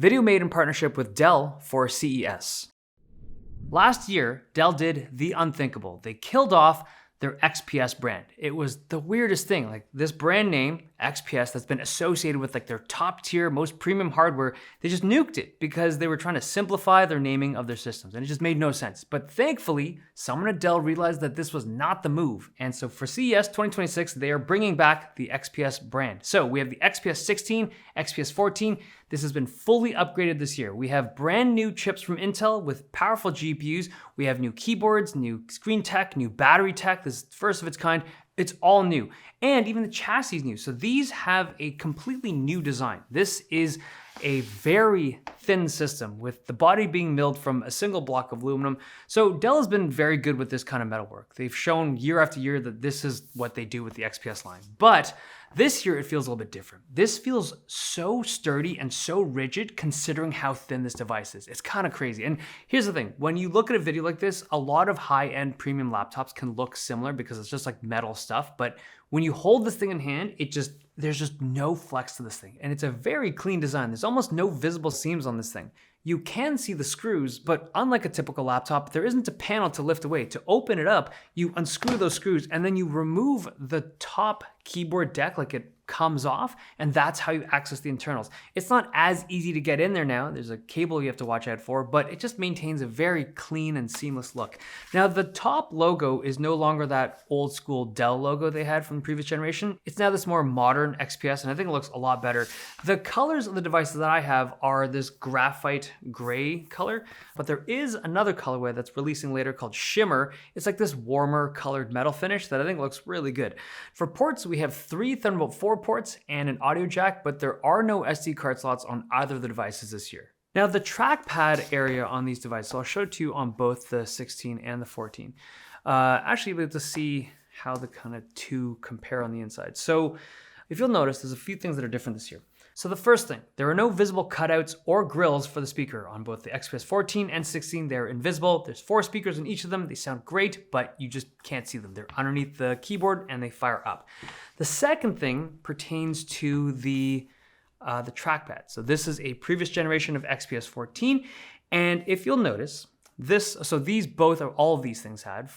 Video made in partnership with Dell for CES. Last year, Dell did the unthinkable. They killed off their XPS brand. It was the weirdest thing. Like this brand name, XPS, that's been associated with like their top tier, most premium hardware, they just nuked it because they were trying to simplify their naming of their systems, and it just made no sense. But thankfully, someone at Dell realized that this was not the move. And so for CES 2026, they are bringing back the XPS brand. So we have the XPS 16, XPS 14. This has been fully upgraded this year. We have brand new chips from Intel with powerful GPUs. We have new keyboards, new screen tech, new battery tech. This is the first of its kind. It's all new. And even the chassis is new. So these have a completely new design. This is a very thin system with the body being milled from a single block of aluminum. So Dell has been very good with this kind of metalwork. They've shown year after year that this is what they do with the XPS line. But this year, it feels a little bit different. This feels so sturdy and so rigid considering how thin this device is. It's kind of crazy. And here's the thing. When you look at a video like this, a lot of high-end premium laptops can look similar because it's just like metal stuff. But when you hold this thing in hand, there's just no flex to this thing. And it's a very clean design. There's almost no visible seams on this thing. You can see the screws, but unlike a typical laptop, there isn't a panel to lift away. To open it up, you unscrew those screws and then you remove the top keyboard deck, like it comes off, and that's how you access the internals. It's not as easy to get in there now. There's a cable you have to watch out for, but it just maintains a very clean and seamless look. Now, the top logo is no longer that old school Dell logo they had from the previous generation. It's now this more modern XPS, and I think it looks a lot better. The colors of the devices that I have are this graphite gray color, but there is another colorway that's releasing later called Shimmer. It's like this warmer colored metal finish that I think looks really good. For ports, we have 3 Thunderbolt 4 ports and an audio jack, but there are no SD card slots on either of the devices this year. Now, the trackpad area on these devices, I'll show it to you on both the 16 and the 14. Actually, let's see how the kind of two compare on the inside. So if you'll notice, there's a few things that are different this year. So the first thing, there are no visible cutouts or grills for the speaker on both the XPS 14 and 16. They're invisible. There's 4 speakers in each of them. They sound great, but you just can't see them. They're underneath the keyboard and they fire up. The second thing pertains to the trackpad. So this is a previous generation of XPS 14. And if you'll notice, all of these things had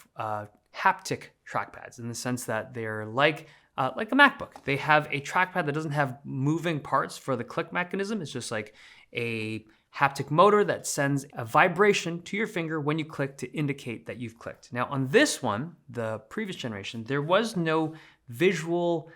haptic trackpads in the sense that they're like a MacBook. They have a trackpad that doesn't have moving parts for the click mechanism. It's just like a haptic motor that sends a vibration to your finger when you click to indicate that you've clicked. Now on this one, the previous generation, there was no visual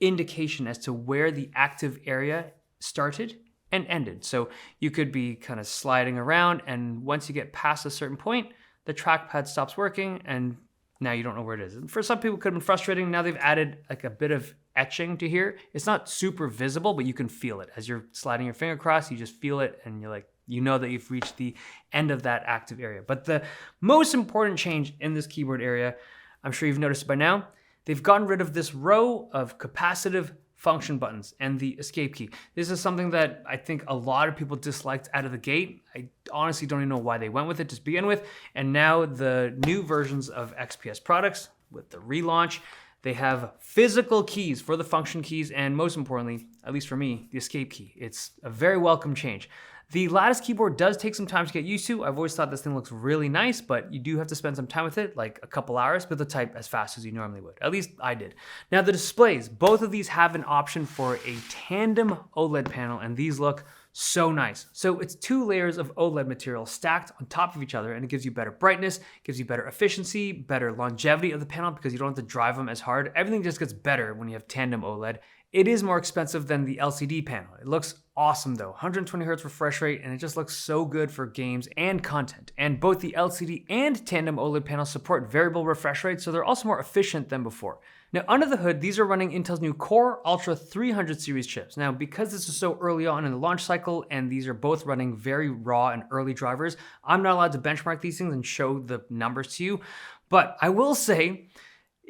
indication as to where the active area started and ended. So you could be kind of sliding around, and once you get past a certain point, the trackpad stops working and now you don't know where it is. And for some people, it could have been frustrating. Now they've added like a bit of etching to here. It's not super visible, but you can feel it. As you're sliding your finger across, you just feel it and you're like, you know that you've reached the end of that active area. But the most important change in this keyboard area, I'm sure you've noticed by now, they've gotten rid of this row of capacitive function buttons and the escape key. This is something that I think a lot of people disliked out of the gate. I honestly don't even know why they went with it to begin with. And now the new versions of XPS products with the relaunch, they have physical keys for the function keys and most importantly, at least for me, the escape key. It's a very welcome change. The Lattice keyboard does take some time to get used to. I've always thought this thing looks really nice, but you do have to spend some time with it, like a couple hours, but to type as fast as you normally would. At least I did. Now the displays, both of these have an option for a tandem OLED panel, and these look so nice. So it's 2 layers of OLED material stacked on top of each other, and it gives you better brightness, gives you better efficiency, better longevity of the panel because you don't have to drive them as hard. Everything just gets better when you have tandem OLED. It is more expensive than the LCD panel. It looks awesome though, 120 Hz refresh rate, and it just looks so good for games and content. And both the LCD and tandem OLED panels support variable refresh rates, so they're also more efficient than before. Now under the hood, these are running Intel's new Core Ultra 300 series chips. Now because this is so early on in the launch cycle, and these are both running very raw and early drivers, I'm not allowed to benchmark these things and show the numbers to you. But I will say,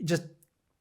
just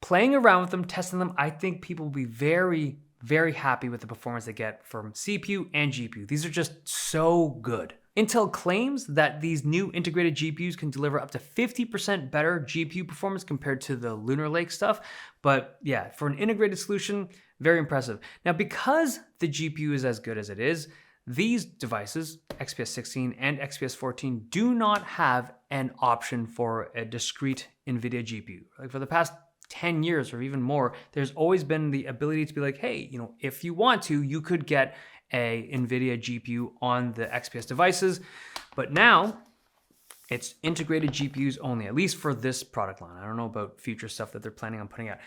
playing around with them, testing them, I think people will be very, very happy with the performance they get from CPU and GPU. These are just so good. Intel claims that these new integrated GPUs can deliver up to 50% better GPU performance compared to the Lunar Lake stuff. But yeah, for an integrated solution, very impressive. Now, because the GPU is as good as it is, These devices, XPS 16 and XPS 14, do not have an option for a discrete NVIDIA GPU. Like for the past 10 years or even more, there's always been the ability to be like, hey, if you want to, you could get a NVIDIA GPU on the XPS devices. But now it's integrated GPUs only, at least for this product line. I don't know about future stuff that they're planning on putting out.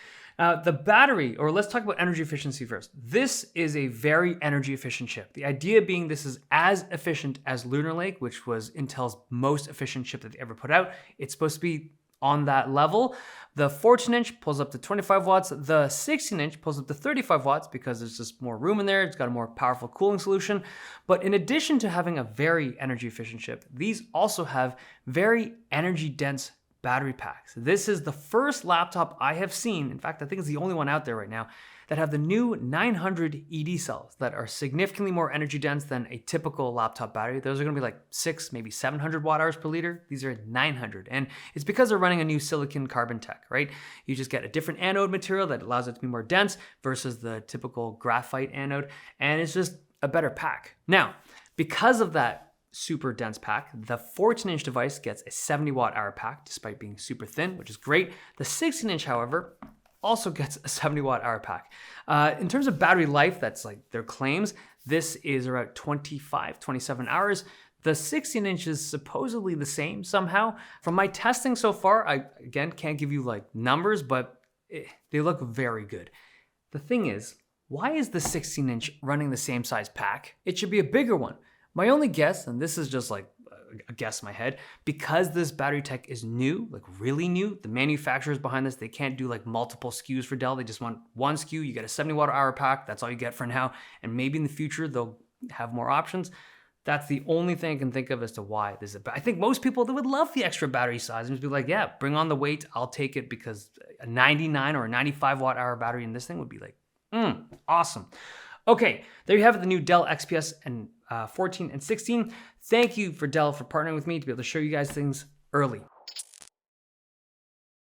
The battery, or let's talk about energy efficiency first. This is a very energy efficient chip. The idea being this is as efficient as Lunar Lake, which was Intel's most efficient chip that they ever put out. It's supposed to be on that level. The 14-inch pulls up to 25 watts. The 16-inch pulls up to 35 watts because there's just more room in there. It's got a more powerful cooling solution. But in addition to having a very energy efficient chip, these also have very energy dense battery packs. This is the first laptop I have seen, in fact, I think it's the only one out there right now, that have the new 900 ED cells that are significantly more energy dense than a typical laptop battery. Those are gonna be like 6, maybe 700 watt hours per liter. These are 900. And it's because they're running a new silicon carbon tech, right? You just get a different anode material that allows it to be more dense versus the typical graphite anode. And it's just a better pack. Now, because of that super dense pack, the 14-inch device gets a 70 watt hour pack despite being super thin, which is great. The 16-inch, however, also gets a 70 watt hour pack. In terms of battery life, that's like their claims, this is around 25, 27 hours. The 16-inch is supposedly the same somehow. From my testing so far, I, again, can't give you like numbers, but they look very good. The thing is, why is the 16-inch running the same size pack? It should be a bigger one. My only guess, and this is just like a guess in my head, because this battery tech is new, like really new, the manufacturers behind this, they can't do like multiple SKUs for Dell. They just want one SKU. You get a 70 watt hour pack. That's all you get for now. And maybe in the future, they'll have more options. That's the only thing I can think of as to why this is. I think most people, they would love the extra battery size and just be like, yeah, bring on the weight. I'll take it, because a 99 or a 95 watt hour battery in this thing would be like, awesome. Okay, there you have it, the new Dell XPS and 14 and 16. Thank you for Dell for partnering with me to be able to show you guys things early.